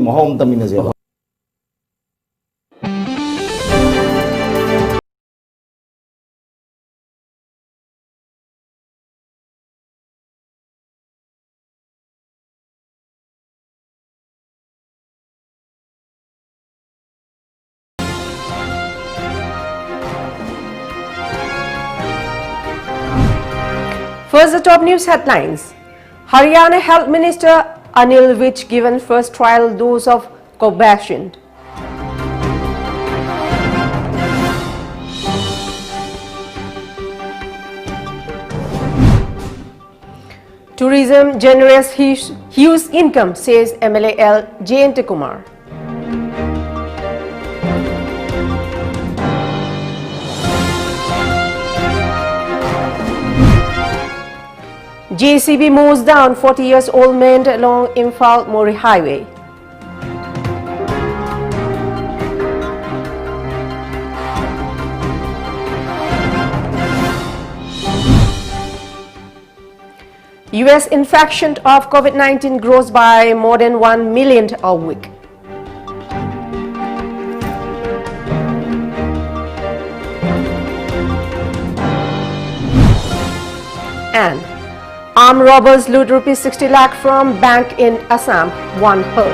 Mahom taminazelo. First, the top news headlines. Haryana Health Minister Anil Vij given first trial dose of Covaxin. Tourism generates huge income, says MLA L. Jayant Kumar. JCB mows down 40-year-old man along Imphal-Mori Highway. US infection of COVID-19 grows by more than 1 million a week. And armed robbers loot rupees 60 lakh from bank in Assam, one hurt.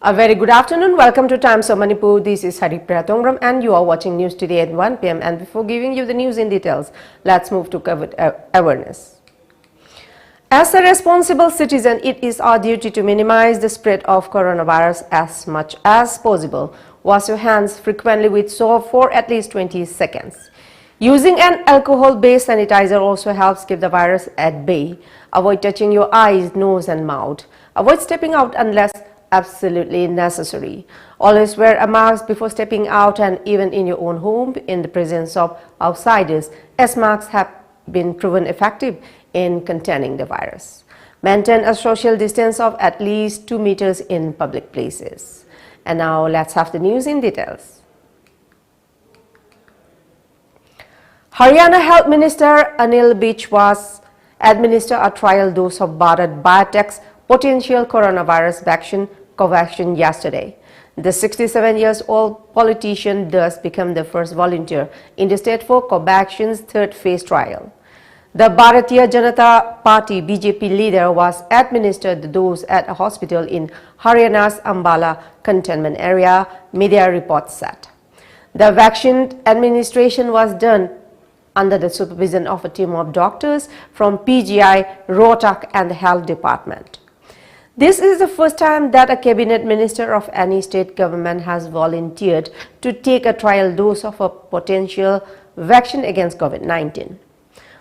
A very good afternoon. Welcome to Times of Manipur. This is HARIPRIYA TONGBRAM and you are watching news today at 1 p.m. And before giving you the news in details, let's move to COVID awareness. As a responsible citizen, it is our duty to minimize the spread of coronavirus as much as possible. Wash your hands frequently with soap for at least 20 seconds. Using an alcohol-based sanitizer also helps keep the virus at bay. Avoid touching your eyes, nose and mouth. Avoid stepping out unless absolutely necessary. Always wear a mask before stepping out and even in your own home in the presence of outsiders, as masks have been proven effective in containing the virus. Maintain a social distance of at least 2 meters in public places. And now let's have the news in details. Haryana Health Minister Anil Vij was administered a trial dose of Bharat Biotech's potential coronavirus vaccine Covaxin yesterday. The 67-year-old politician thus became the first volunteer in the state for Covaxin's third phase trial. The Bharatiya Janata Party BJP leader was administered the dose at a hospital in Haryana's Ambala cantonment area, media reports said. The vaccine administration was done under the supervision of a team of doctors from PGI, Rohtak and the Health Department. This is the first time that a cabinet minister of any state government has volunteered to take a trial dose of a potential vaccine against COVID-19.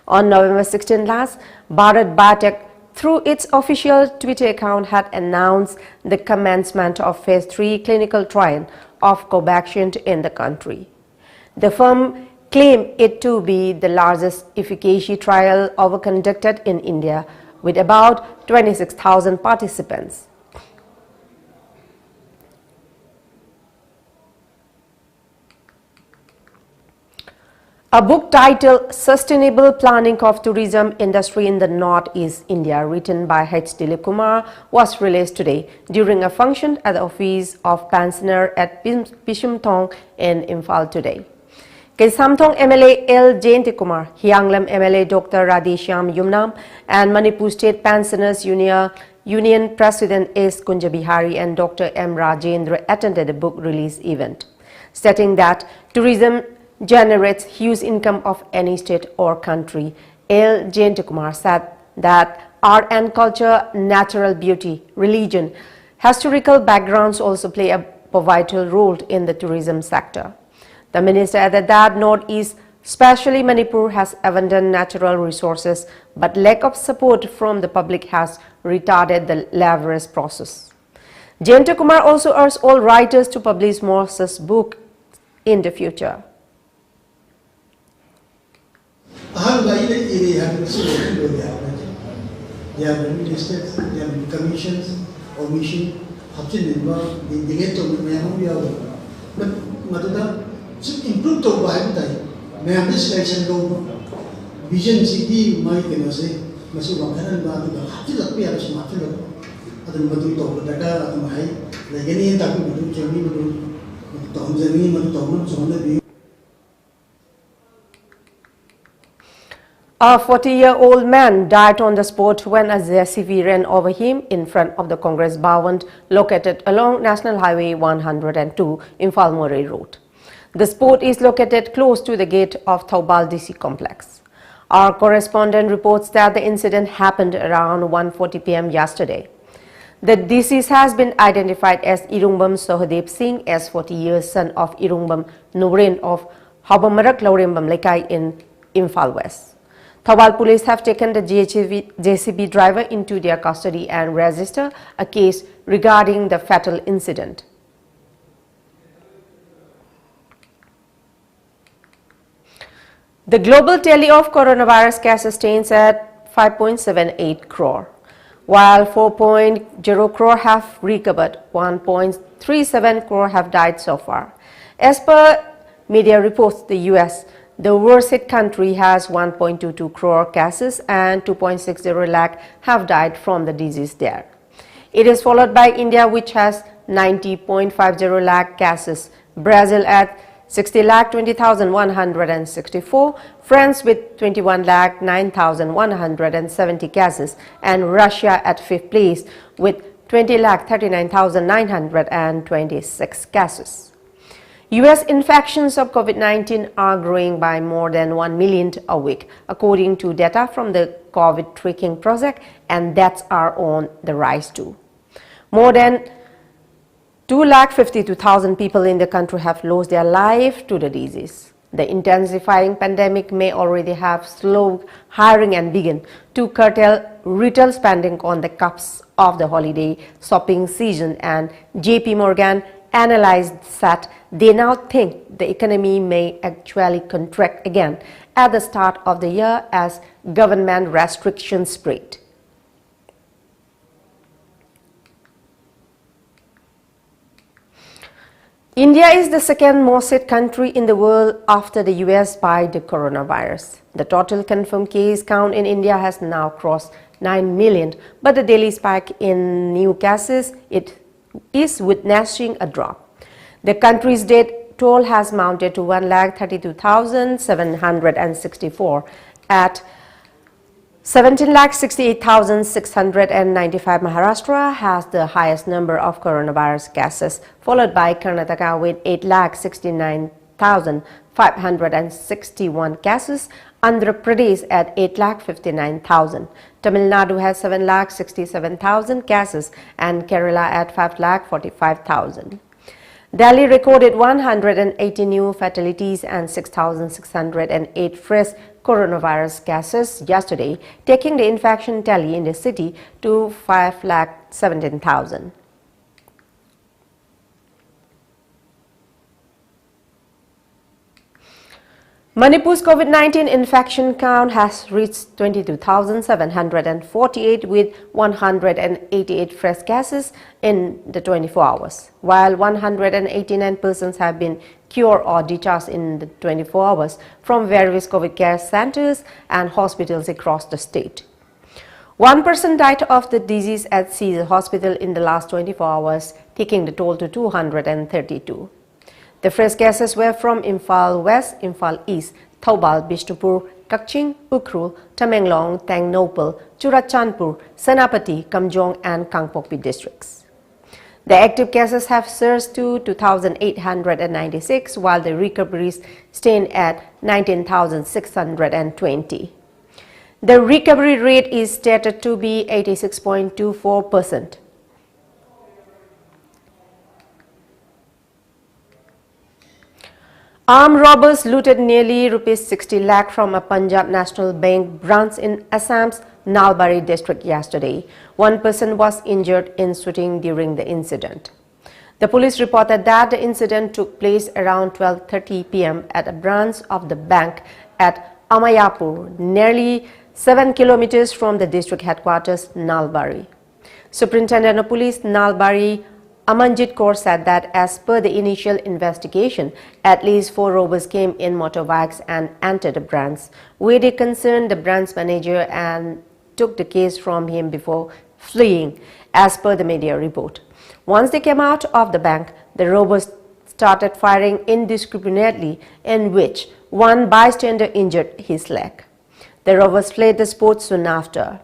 On November 16 last, Bharat Biotech, through its official Twitter account, had announced the commencement of Phase 3 clinical trial of Covaxin in the country. The firm claimed it to be the largest efficacy trial ever conducted in India, with about 26,000 participants. A book titled Sustainable Planning of Tourism Industry in the Northeast India, written by H. Dilip Kumar, was released today during a function at the office of pensioner at Pisumthong in Imphal today. Samthong MLA L. Jayant Kumar, Hyanglam MLA Dr. Radheshyam Yumnam, and Manipur State Pensioners Union President S. Kunjabihari and Dr. M. Rajendra attended the book release event, stating that tourism generates huge income of any state or country. L. Jayant Kumar said that art and culture, natural beauty, religion, historical backgrounds also play a pivotal role in the tourism sector. The minister added that Northeast, especially Manipur, has abundant natural resources, but lack of support from the public has retarded the laborious process. Jayant Kumar also urged all writers to publish more such books in the future. There have been listed, there have been commissions or mission hapchinimba indicate to mayam yaw maduda improve to ba dai mayam selection go vision city mai keno se masu bakhanan ba du hapchilak pi ara hapchilak adun madu to daga adun hai legani ta ku madu chemi madu TOMTV madu to chona bi. A 40-year-old man died on the spot when a JCB ran over him in front of the Congress Bhawan located along National Highway 102 in Falmore Road. The spot is located close to the gate of Thoubal DC complex. Our correspondent reports that the incident happened around 1:40 p.m. yesterday. The deceased has been identified as Irungbam Sohadev Singh, as 40 years, son of Irungbam Nurin of Habamarak Laurimbam Lekai in Imphal West. Thoubal police have taken the JCB driver into their custody and registered a case regarding the fatal incident. The global tally of coronavirus cases stands at 5.78 crore, while 4.0 crore have recovered, 1.37 crore have died so far. As per media reports, the US, the worst hit country, has 1.22 crore cases and 2.60 lakh have died from the disease there. It is followed by India, which has 90.50 lakh cases, Brazil at 60,20,164, France with 21,09,170 cases, and Russia at 5th place with 20,39,926 cases. US infections of COVID-19 are growing by more than 1 million a week, according to data from the COVID tracking project, and deaths are on the rise too. More than 252,000 people in the country have lost their life to the disease. The intensifying pandemic may already have slowed hiring and begin to curtail retail spending on the cusp of the holiday shopping season, and JP Morgan analyzed that they now think the economy may actually contract again at the start of the year as government restrictions spread. India is the second most hit country in the world after the US by the coronavirus. The total confirmed case count in India has now crossed 9 million, but the daily spike in new cases is witnessing a drop. The country's death toll has mounted to 1,32,764 at 17,68,695. Maharashtra has the highest number of coronavirus cases, followed by Karnataka with 8,69,561 cases, Andhra Pradesh at 8,59,000. Tamil Nadu has 7,67,000 cases and Kerala at 5,45,000. Delhi recorded 180 new fatalities and 6,608 fresh coronavirus cases yesterday, taking the infection tally in the city to 5,17,000. Manipur's COVID-19 infection count has reached 22,748 with 188 fresh cases in the 24 hours, while 189 persons have been cured or discharged in the 24 hours from various COVID care centers and hospitals across the state. One person died of the disease at Caesar Hospital in the last 24 hours, taking the toll to 232. The fresh cases were from Imphal West, Imphal East, Thoubal, Bishnupur, Kaching, Ukhrul, Tamenglong, Tangnopal, Churachandpur, Senapati, Kamjong and Kangpokpi districts. The active cases have surged to 2,896, while the recoveries stand at 19,620. The recovery rate is stated to be 86.24%. Armed robbers looted nearly ₹60 lakh from a Punjab National Bank branch in Assam's Nalbari district yesterday. One person was injured in shooting during the incident. The police reported that the incident took place around 12:30 p.m. at a branch of the bank at Amayapur, nearly 7 kilometers from the district headquarters, Nalbari. Superintendent of Police Nalbari, Amanjit Kaur said that as per the initial investigation, at least 4 robbers came in motorbikes and entered the branch, where they concerned the branch manager and took the case from him before fleeing, as per the media report. Once they came out of the bank, the robbers started firing indiscriminately, in which one bystander injured his leg. The robbers fled the spot soon after.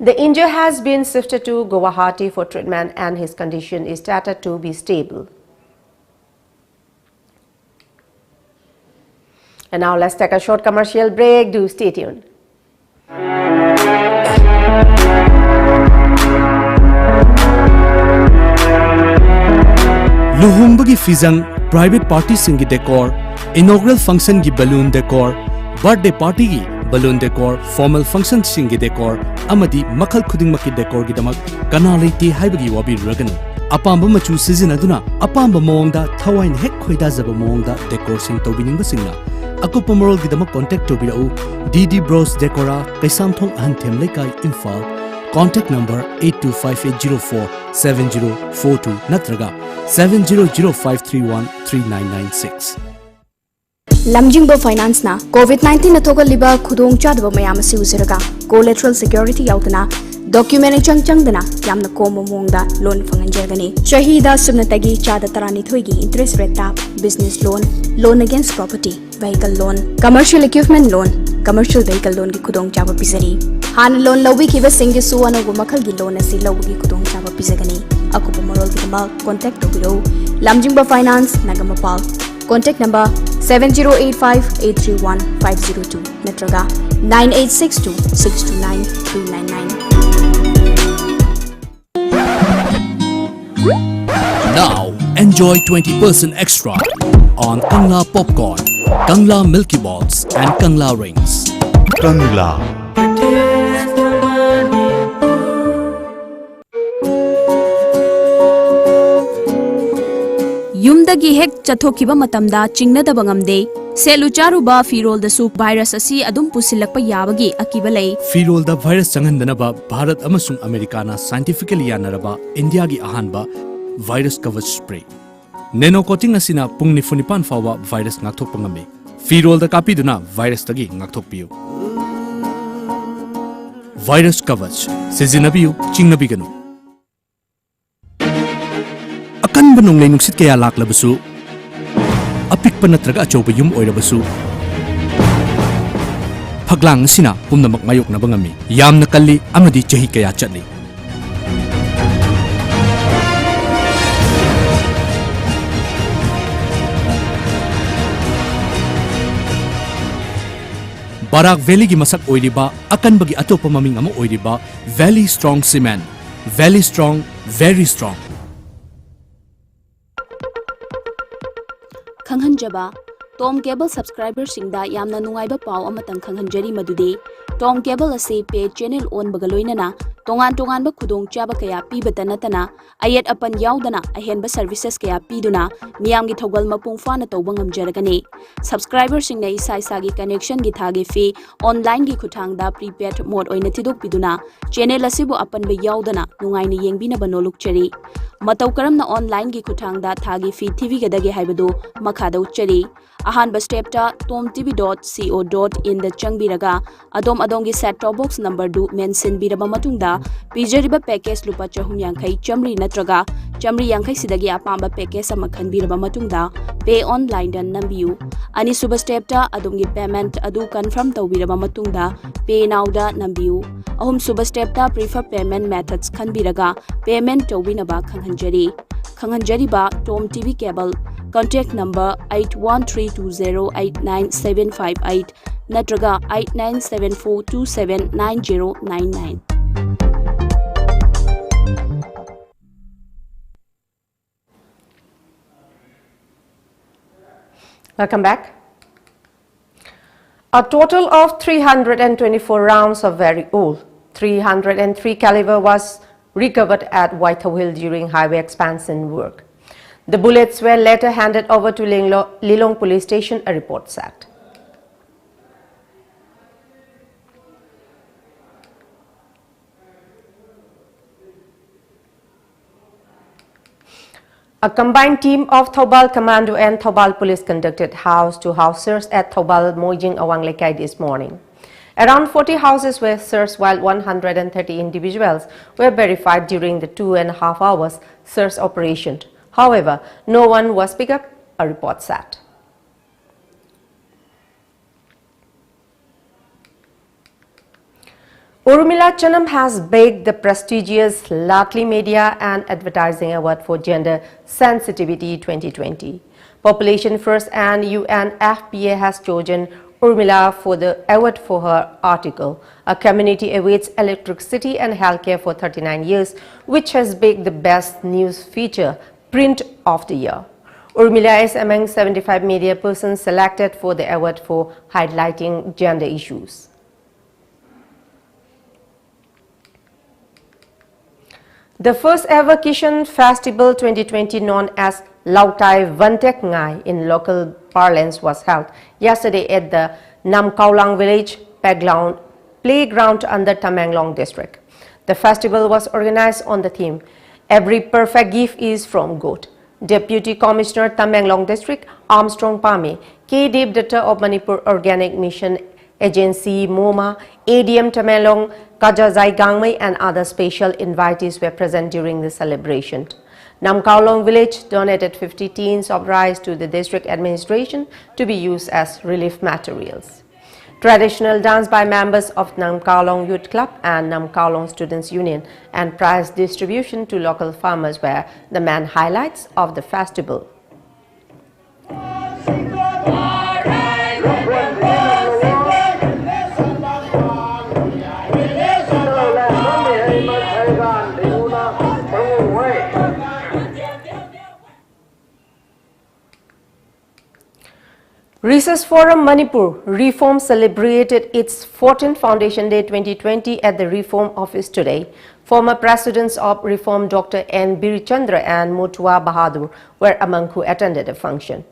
The injured has been shifted to Guwahati for treatment and his condition is stated to be stable. And now let's take a short commercial break. Do stay tuned. Luhungbagi fizang, private party singi decor, inaugural function gi balloon decor, birthday party gi balloon decor, formal function singi decor, amadi makhal khudingmaki decor gi damak kana leite haibagi wabi raganu. Apamba machu sizinaduna, apamba moongda thawain hek khoida zaba moongda decor sing tobiningba singna. Akupa moral gi damak contact tobirau DD Bros Decora, Kaisamthong Ahanthem Lekai Imphal. Contact number 8258047042 natraga 7005313996. Lamjingbo Finance na COVID-19 na thogal khudong chadba mayam si uziraga collateral security yautana document changdana yamna komo mongda loan fanganjergani shahida subnatagi chada tarani thoigi interest rate tap business loan against property, vehicle loan, commercial equipment loan, commercial vehicle loan ki khudong chaba pisari han loan lobi ki singi suwana gu makhal gi loan asi lobi khudong chaba pisagani akupa moral ki tama contact to biro Lamjingbo Finance Nagamapal. Contact number 7085-831-502 natraga 9862-629-399. Now enjoy 20% extra on Kangla popcorn, Kangla Milky Balls and Kangla rings. Kangla. Yumdagi hek chathokiba matamda chingnadaba ngamde selu charuba firol da su virus asi adum pusilakpa yabagi akiba lei Firol da virus changandanaba Bharat amasung Americana scientifically yanaraba India gi ahanba virus coverage spray. Nano coating asina pung nifunipan fawa virus ngakthok pangame. Firol da kapiduna virus tagi ngakthok piu. Virus coverage sizinabiu chingnabiganu. Akan banong lay nungsit kaya laklabasu apik pa natraga achoba yum oirabasu phaglang sina pumnamak mayok na bangami yamna kalli amadi chahi kaya chatli Barak Valley gi masak oiriba akan bagi atopa maming ama oiriba Valley Strong Cement. Valley Strong, very strong. Khanghanjaba Tom Cable subscriber singda yamna nungaiba paw amatang khanghanjari madude Tom Cable ase pay channel on bagaloinana tongan ba khudong chaba kaya pibata natana ayat apan yaudana ahenba services kaya piduna miyam gi thogal mapung fana tawba ngamjaragani subscriber singna isa gi connection gi thage fee online gi khuthangda prepaid mode oina tidok piduna channel asibu apan ba yaudana nungai ni yengbina banolukchari matau karamna online gi khuthangda thage fee tv gadage haibadu makhada uchari ahanba step ta tomtv.co.in da changbiraga adom gi set top box number du mention biraba matungda pijariba package lupa chahum yankai chamri natraga chamri yankai sidagi apamba package ama khanbiraba matungda pay online dan nambiu ani suba step ta adom gi payment adu confirm tawbiraba matungda pay now da nambiu ahum suba step ta prefer payment methods khanbiraga payment tawbinaba khanghanjari ba Tom TV cable contact number 8132089758 natraga 8974279099. Welcome back. A total of 324 rounds of very old 303 caliber was recovered at Whitehall Hill during highway expansion work. The bullets were later handed over to Lilong Police Station, a report said. A combined team of Thobal Commando and Thobal Police conducted house-to-house search at Thobal Mojing Awang Lekai this morning. Around 40 houses were searched while 130 individuals were verified during the 2.5 hours search operation. However, no one was picked up, a report said. Urumila Chanam has bagged the prestigious Lakh Media and Advertising Award for Gender Sensitivity 2020. Population First and UNFPA has chosen Urumila for the award for her article, A Community Awaits Electricity and Healthcare for 39 Years, which has bagged the Best News Feature Print of the Year. Urumila is among 75 media persons selected for the award for highlighting gender issues. The first ever Kishan Festival 2020, known as Lao Taiwan Techni in local parlance, was held yesterday at the Nam Kaulang village playground under Tamenglong district. The festival was organized on the theme, Every Perfect Gift is from God. Deputy Commissioner Tamenglong District Armstrong Pame, KDIP Director of Manipur Organic Mission Agency MOMA, ADM Tamenglong, Kajazai Gangmei and other special invitees were present during the celebration. Nam Kaulong village donated 50 tins of rice to the district administration to be used as relief materials. Traditional dance by members of Nam Kaulong Youth Club and Nam Kaulong Students Union and prize distribution to local farmers were the main highlights of the festival. Research Forum Manipur Reform celebrated its 14th Foundation Day 2020 at the Reform Office today. Former presidents of Reform Dr. N. Birichandra and Motua Bahadur were among who attended the function.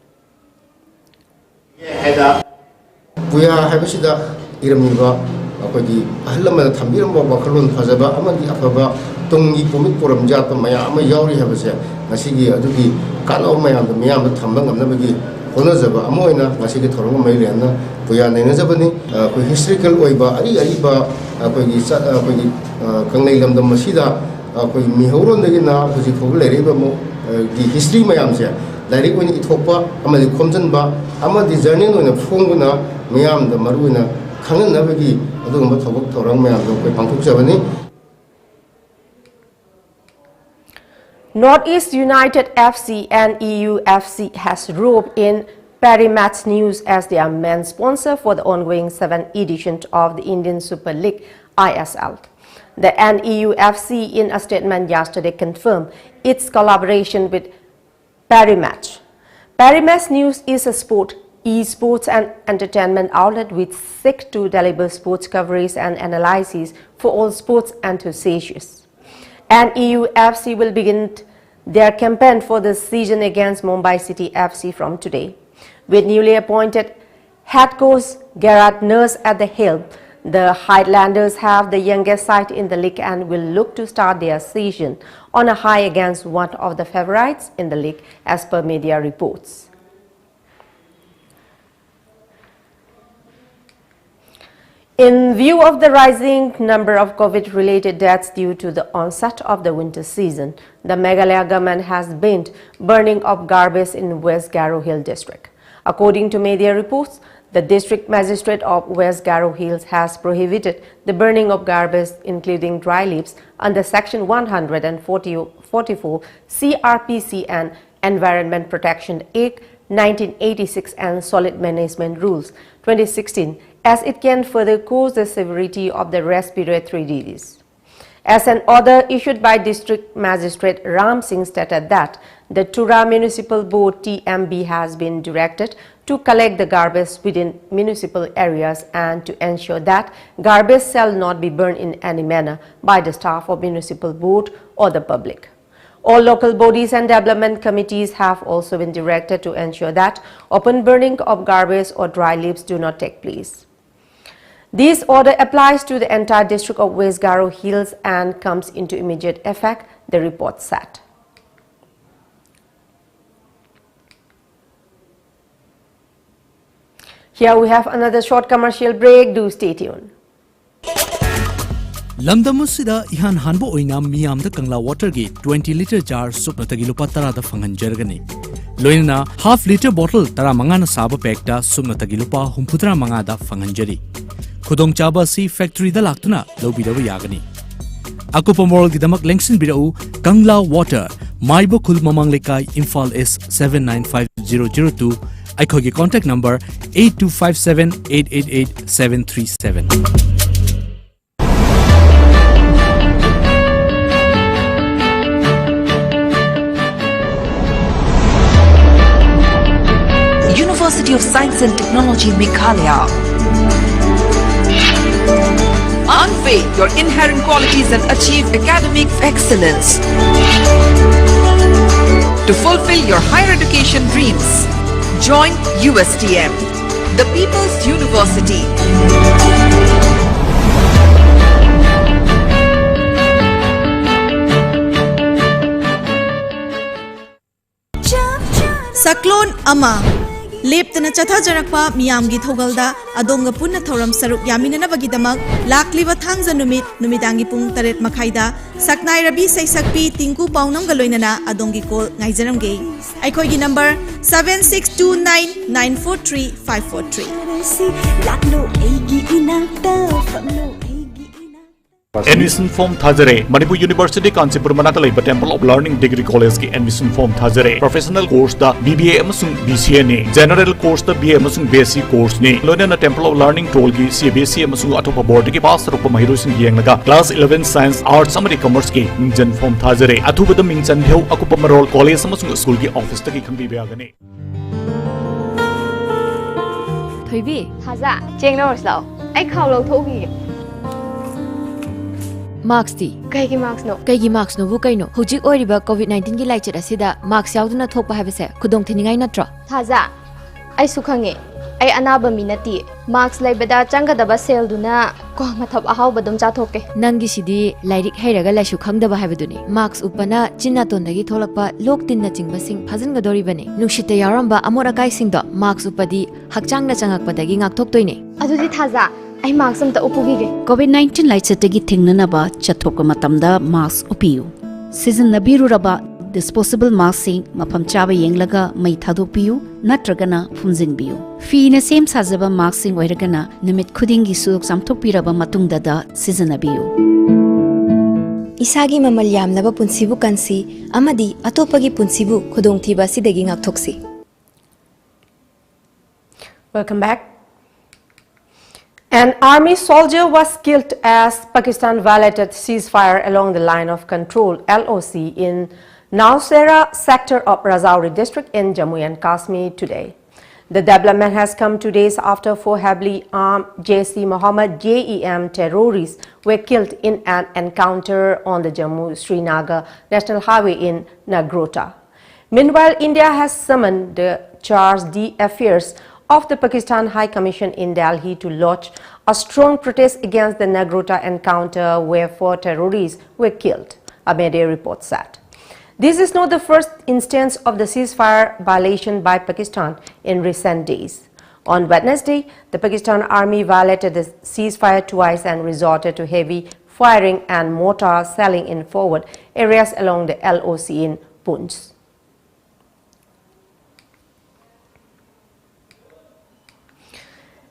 Honazaba amoina ngasigi thorong mailena puya nenazabani ko historical oiba ari ariba ko gi kanglei lamdam masida ko mihoron degina huji phog lereba mo gi history mayam se direct oni ithokpa amali khomjanba amadi journey no phonguna mayam da maruina khangan nabagi adugumba thobok thorong mayam do ko pangthokjabani. Northeast United FC and EU FC has roped in Parry Match News as their main sponsor for the ongoing 7th edition of the Indian Super League ISL. The NEU FC in a statement yesterday confirmed its collaboration with Parry Match. Parry Match News is a esports and entertainment outlet which seeks to deliver sports coverage and analysis for all sports enthusiasts. And EU FC will begin their campaign for the season against Mumbai City FC from today. With newly appointed head coach Gerard Nurse at the helm, the Highlanders have the youngest side in the league and will look to start their season on a high against one of the favourites in the league, as per media reports. In view of the rising number of COVID-related deaths due to the onset of the winter season, the Meghalaya government has banned burning of garbage in West Garo Hill district. According to media reports, the district magistrate of West Garo Hills has prohibited the burning of garbage, including dry leaves, under Section 144 CRPC and Environment Protection Act 1986 and Solid Management Rules 2016, as it can further cause the severity of the respiratory disease. As an order issued by District Magistrate Ram Singh stated that the Tura Municipal Board TMB has been directed to collect the garbage within municipal areas and to ensure that garbage shall not be burned in any manner by the staff of municipal board or the public. All local bodies and development committees have also been directed to ensure that open burning of garbage or dry leaves do not take place. This order applies to the entire district of West Garo Hills and comes into immediate effect, the report said. Here we have another short commercial break. Do stay tuned. Lamdamusida ihan hanbo oina miyam da kangla water gi 20 liter jar supna tagi lupa tara da fangan jargani. Loina half liter bottle tara mangana saba pack da supna tagi lupa humputra manga da fangan jari. Kudong chaba si factory da laktuna lobi da yagani. Aku pemorol gidamak lengsin bidau Kangla Water Maibo Khul Mamang Lekai Imphal S 795002. Aikogi contact number 8257888737. University of Science and Technology Meghalaya. Unveil your inherent qualities and achieve academic excellence. To fulfill your higher education dreams, join USTM, the People's University. Saklon Ama Leptana Chatha Jarakpa Miyamgi Thogalda Adonga Punna Thoram Saruk Yamina Bagidamak Lakliva Thangza Numit Numidangi Pung Taret Makaida Saknai Rabi Saisakpi Tinku Paunam Galoinana Adongi Kol Naizaram Gay Aikogi number 7629943543 Admission form Thazare, Manipur University Kanchipur Manakala Temple of Learning Degree College ki admission form Thazare. Professional course da BBA amasung BCA ne. General course da BA amasung BSc course ne. Loina Temple of Learning toll ki CBSC amasung atopa board ki pass rupa mahirusin yenglaga class 11 Science Arts amari Commerce ki mingjan form Thazare. Athuba da mingjan heu akupa marol college amasung school ki office ta ki khangbi beagane. Thoibi Haza chengna orslao. Ai khaw lo thogi. Marks di Kaigi marks no bu kaino hujik oiriba COVID-19 gi laichit asida marks yauduna thokpa habese khudong thiningai natra Haza ai sukhange ai anaba minati marks laibada changadaba sel duna ko mathap ahau badum cha thokke nangi sidi lairik heiraga laisu khangdaba habeduni marks upana chinna tondagi tholakpa lok tinna chingba sing phajin gadori bane nushite yaramba amora kai singdo marks upadi hakchangna changakpadagi ngakthok toine adudi Thaza ai marks amta upugige COVID-19 laichatagi thingnanaba chathokka matamda mask upiyu season nabiru raba disposable mask sing mafam chaba yenglaga mai thadokpiyu natragana phunjinbiyu fi na same sajaba mask sing oiragana nimit khudingi suk samthokpiraba matungda da season nabiyu Isagi mamal yamlaba punsibu kansi amadi atopagi punsibu khudongthiba sidagi ngakthoksi. Welcome back. An army soldier was killed as Pakistan violated ceasefire along the line of control (LOC) in Nowshera sector of Rajouri district in Jammu and Kashmir today. The development has come 2 days after 4 heavily armed Jaish-e-Mohammed (JEM) terrorists were killed in an encounter on the Jammu-Srinagar National Highway in Nagrota. Meanwhile, India has summoned the charge d'affaires of the Pakistan High Commission in Delhi to launch a strong protest against the Nagrota encounter where 4 terrorists were killed, a media report said. This is not the first instance of the ceasefire violation by Pakistan in recent days. On Wednesday, the Pakistan Army violated the ceasefire twice and resorted to heavy firing and mortar shelling in forward areas along the LOC in Poonch.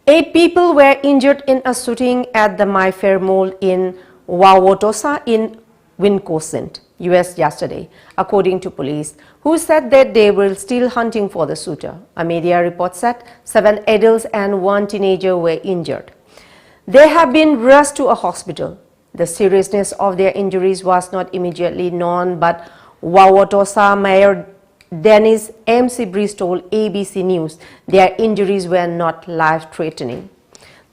8 people were injured in a shooting at the My Fair Mall in Wauwatosa in Wisconsin, US yesterday, according to police, who said that they were still hunting for the shooter. A media report said 7 adults and 1 teenager were injured. They have been rushed to a hospital. The seriousness of their injuries was not immediately known, but Wauwatosa Mayor Dennis MC Breeze told ABC News their injuries were not life-threatening.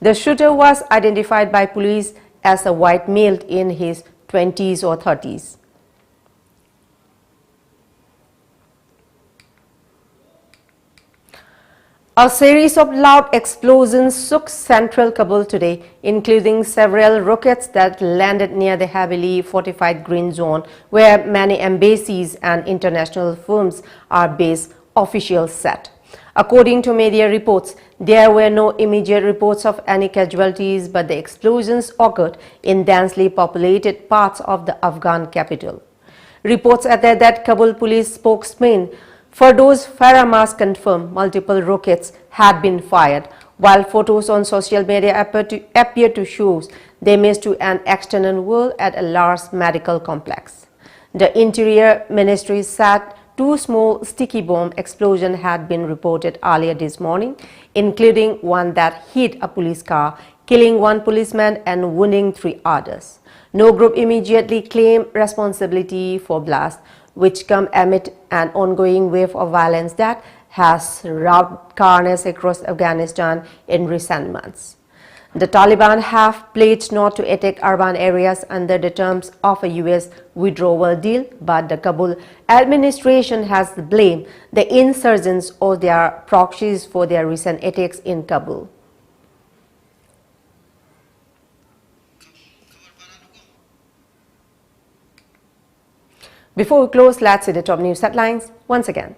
The shooter was identified by police as a white male in his 20s or 30s. A series of loud explosions shook central Kabul today, including several rockets that landed near the heavily fortified green zone where many embassies and international firms are based, officials said. According to media reports, there were no immediate reports of any casualties, but the explosions occurred in densely populated parts of the Afghan capital. Reports added that Kabul police spokesman Firdoz Farahmaz confirmed multiple rockets had been fired, while photos on social media appear to show damage to an external wall at a large medical complex. The Interior Ministry said 2 small sticky bomb explosions had been reported earlier this morning, including one that hit a police car, killing 1 policeman and wounding 3 others. No group immediately claimed responsibility for blast, which come amid an ongoing wave of violence that has wrought carnage across Afghanistan in recent months. The Taliban have pledged not to attack urban areas under the terms of a US withdrawal deal, but the Kabul administration has blamed the insurgents or their proxies for their recent attacks in Kabul. Before we close, let's see the top news headlines once again.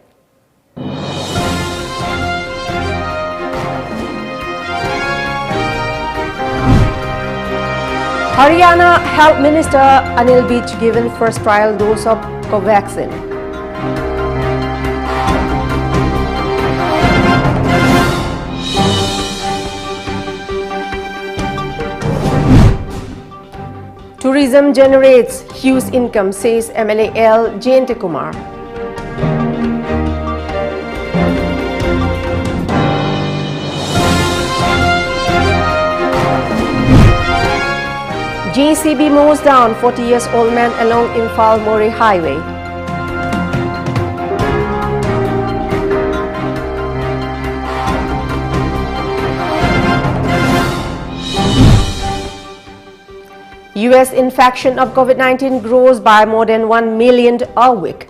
Haryana Health Minister Anil Beach given first trial dose of Covaxin. Tourism generates huge income, says MLA L. Jayantikumar. JCB mows down 40-year-old man along Imphal-Mori Highway. US infection of COVID-19 grows by more than 1 million a week.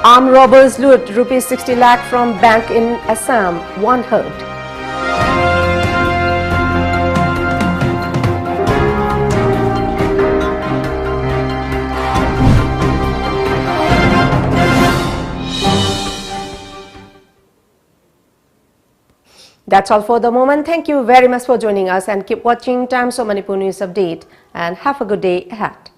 Armed robbers loot rupees 60 lakh from bank in Assam, 1 hurt. That's all for the moment. Thank you very much for joining us and keep watching Times of Manipur News Update and have a good day ahead.